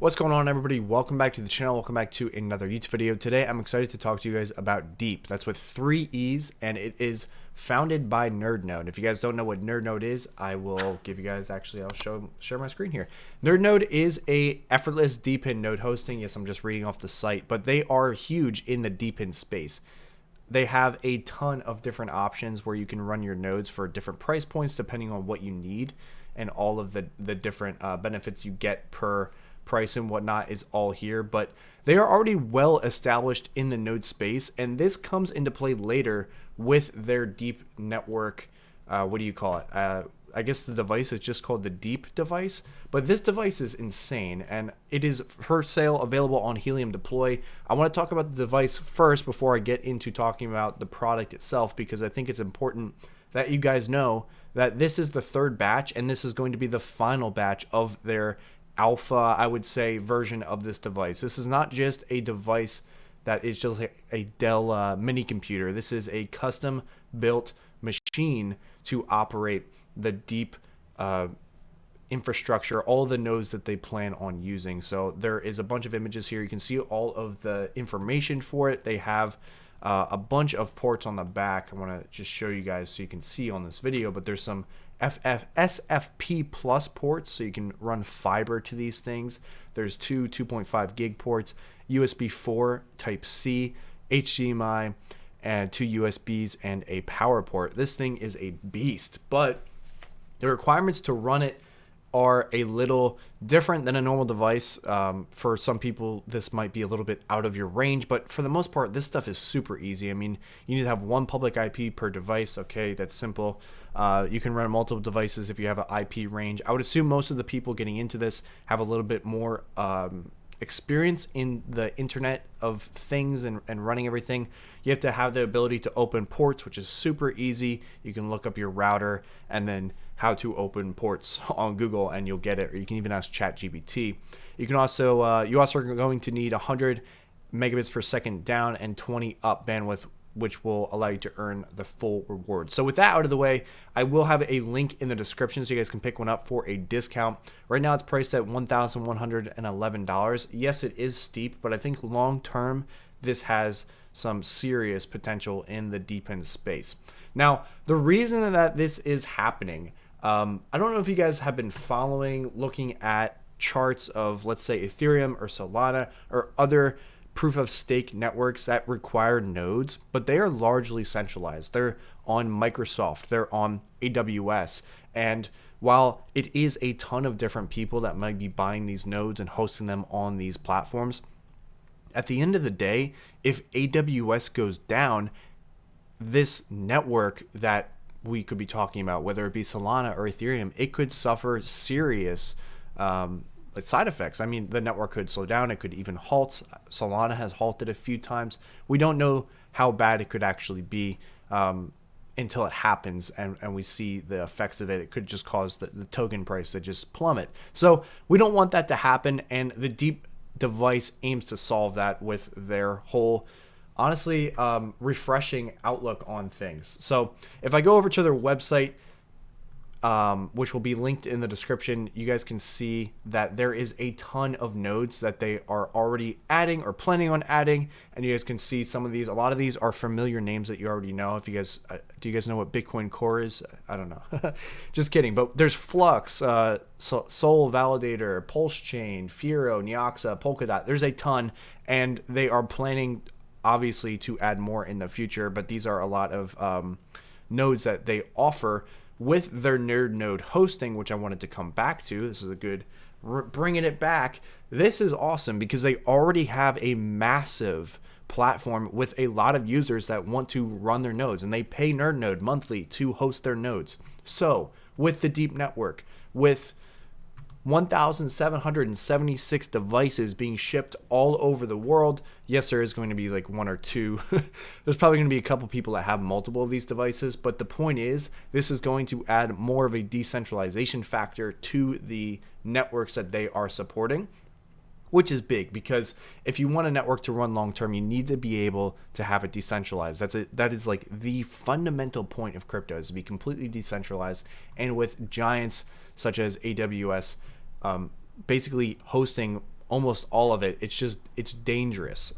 What's going on, everybody? Welcome back to the channel. Welcome back to another YouTube video. Today I'm excited to talk to you guys about DeEEP. That's with 3 E's, and it is founded by NerdNode. If you guys don't know what NerdNode is, I will give you guys, actually I'll share my screen here. NerdNode is a effortless DeEEP node hosting. Yes, I'm just reading off the site, but they are huge in the DeEEP space. They have a ton of different options where you can run your nodes for different price points depending on what you need, and all of the different benefits you get per price and whatnot is all here. But they are already well established in the node space, and this comes into play later with their DeEEP network. What do you call it? I guess the device is just called the DeEEP device, but this device is insane, and it is for sale, available on Helium Deploy. I want to talk about the device first before I get into talking about the product itself, because I think it's important that you guys know that this is the third batch, and this is going to be the final batch of their alpha, I would say, version of this device. This is not just a device that is just a Dell mini computer. This is a custom built machine to operate the DeEEP infrastructure, all the nodes that they plan on using. So there is a bunch of images here. You can see all of the information for it. They have a bunch of ports on the back. I want to just show you guys so you can see on this video, but there's some SFP plus ports, so you can run fiber to these things. There's two 2.5 gig ports, USB 4 type C, HDMI, and 2 USBs and a power port. This thing is a beast, but the requirements to run it are a little different than a normal device. For some people, this might be a little bit out of your range, but for the most part, this stuff is super easy. I mean, you need to have one public IP per device. Okay, that's simple. You can run multiple devices if you have an IP range. I would assume most of the people getting into this have a little bit more experience in the Internet of Things and running everything. You have to have the ability to open ports, which is super easy. You can look up your router and then how to open ports on Google, and you'll get it. Or you can even ask ChatGPT. You can also you also are going to need 100 megabits per second down and 20 up bandwidth, which will allow you to earn the full reward. So with that out of the way, I will have a link in the description so you guys can pick one up for a discount. Right now it's priced at $1,111. Yes, it is steep, but I think long term this has some serious potential in the DeEEP space. Now, the reason that this is happening, I don't know if you guys have been following, looking at charts of, let's say, Ethereum or Solana or other proof of stake networks that require nodes, but they are largely centralized. They're on Microsoft, they're on AWS, and while it is a ton of different people that might be buying these nodes and hosting them on these platforms, at the end of the day, if AWS goes down, this network that we could be talking about, whether it be Solana or Ethereum, it could suffer serious side effects. I mean, the network could slow down. It could even halt. Solana has halted a few times. We don't know how bad it could actually be until it happens and we see the effects of it. It could just cause the token price to just plummet. So we don't want that to happen, and the DeEEP device aims to solve that with their whole, honestly, refreshing outlook on things. So if I go over to their website, which will be linked in the description, you guys can see that there is a ton of nodes that they are already adding or planning on adding, and you guys can see some of these. A lot of these are familiar names that you already know. If you guys do you guys know what Bitcoin Core is? I don't know. Just kidding. But there's Flux, Sol Validator, Pulse Chain, Firo, Nyoxa, Polkadot. There's a ton, and they are planning obviously to add more in the future, but these are a lot of nodes that they offer with their node hosting, which I wanted to come back to. This is a good bringing it back. This is awesome because they already have a massive platform with a lot of users that want to run their nodes, and they pay NerdNode monthly to host their nodes. So with the DeEEP network, with 1,776 devices being shipped all over the world. Yes, there is going to be like one or two. There's probably going to be a couple people that have multiple of these devices, but the point is this is going to add more of a decentralization factor to the networks that they are supporting, which is big because if you want a network to run long term, you need to be able to have it decentralized. That is like the fundamental point of crypto, is to be completely decentralized, and with giants such as AWS basically hosting almost all of it. It's dangerous,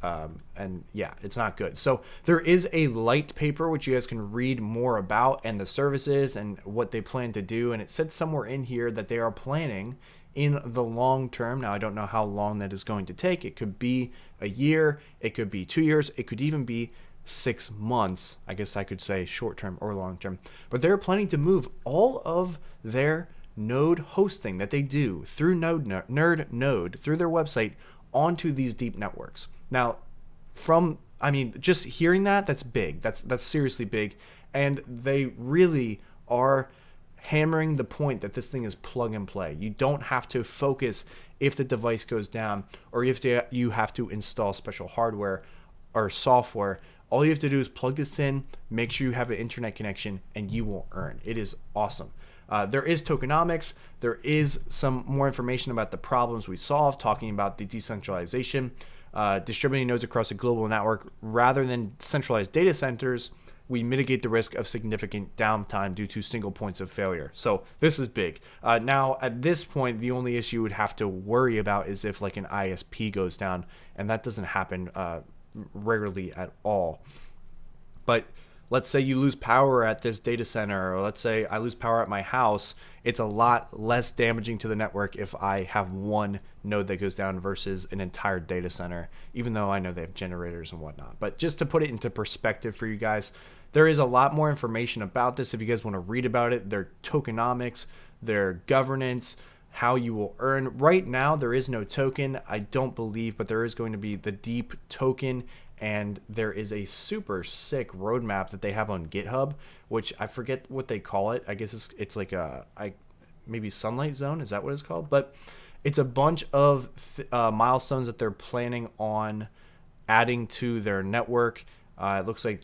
and yeah, it's not good. So there is a light paper which you guys can read more about, and the services and what they plan to do. And it said somewhere in here that they are planning in the long term. Now I don't know how long that is going to take. It could be a year, it could be 2 years, it could even be 6 months. I guess I could say short term or long term. But they're planning to move all of their node hosting that they do through Node Node through their website onto these DeEEP networks. Now, just hearing that's big. That's seriously big, and they really are hammering the point that this thing is plug and play. You don't have to focus if the device goes down or if you have to install special hardware or software. All you have to do is plug this in, make sure you have an internet connection, and you will earn. It is awesome. There is tokenomics. There is some more information about the problems we solve, talking about the decentralization, distributing nodes across a global network rather than centralized data centers. We mitigate the risk of significant downtime due to single points of failure. So this is big. Now, at this point, the only issue you would have to worry about is if like an ISP goes down, and that doesn't happen regularly at all. But let's say you lose power at this data center, or let's say I lose power at my house. It's a lot less damaging to the network if I have one node that goes down versus an entire data center, even though I know they have generators and whatnot. But just to put it into perspective for you guys, there is a lot more information about this if you guys want to read about it. Their tokenomics, their governance, how you will earn. Right now, there is no token, I don't believe, but there is going to be the DeEEP token, and there is a super sick roadmap that they have on GitHub, which I forget what they call it. I guess it's like maybe Sunlight Zone. Is that what it's called? But it's a bunch of milestones that they're planning on adding to their network. It looks like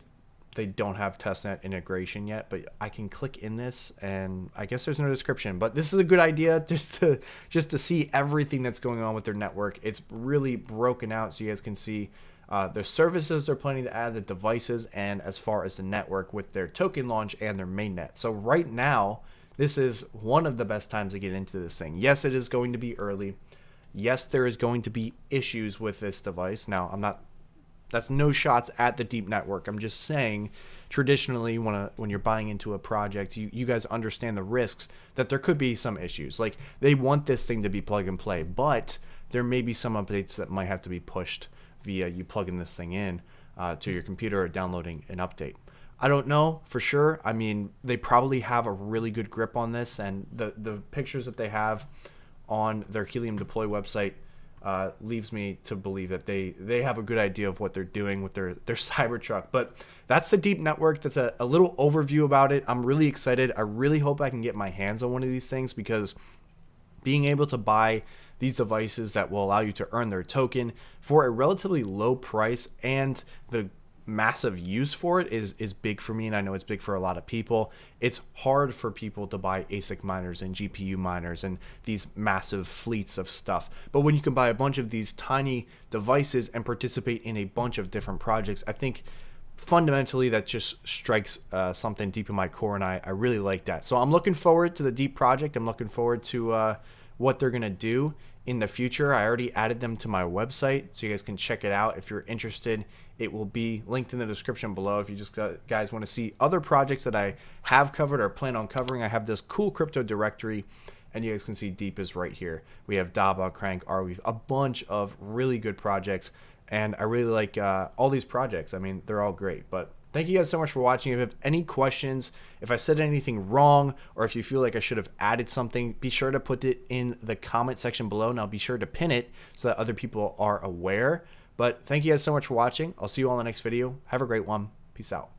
they don't have testnet integration yet, but I can click in this, and I guess there's no description. But this is a good idea just to see everything that's going on with their network. It's really broken out so you guys can see the services they're planning to add, the devices, and as far as the network with their token launch and their mainnet. So right now, this is one of the best times to get into this thing. Yes, it is going to be early. Yes, there is going to be issues with this device. Now, that's no shots at the DeEEP network. I'm just saying, traditionally, when you're buying into a project, you guys understand the risks that there could be some issues. Like, they want this thing to be plug and play, but there may be some updates that might have to be pushed via you plugging this thing in to your computer or downloading an update. I don't know for sure. I mean, they probably have a really good grip on this, and the pictures that they have on their Helium Deploy website leaves me to believe that they have a good idea of what they're doing with their Cybertruck. But that's the DeEEP network. That's a little overview about it. I'm really excited. I really hope I can get my hands on one of these things, because being able to buy these devices that will allow you to earn their token for a relatively low price and the massive use for it is big for me, and I know it's big for a lot of people. It's hard for people to buy ASIC miners and GPU miners and these massive fleets of stuff. But when you can buy a bunch of these tiny devices and participate in a bunch of different projects, I think fundamentally that just strikes something deep in my core, and I really like that. So I'm looking forward to the DeEEP project. I'm looking forward to what they're gonna do in the future. I already added them to my website, so you guys can check it out if you're interested. It will be linked in the description below if you just guys want to see other projects that I have covered or plan on covering. I have this cool crypto directory, and you guys can see DeEEP is right here. We have Daba, Crank, Arweave, a bunch of really good projects, and I really like all these projects. I mean, they're all great. But thank you guys so much for watching. If you have any questions, if I said anything wrong, or if you feel like I should have added something, be sure to put it in the comment section below, and I'll be sure to pin it so that other people are aware. But thank you guys so much for watching. I'll see you all in the next video. Have a great one. Peace out.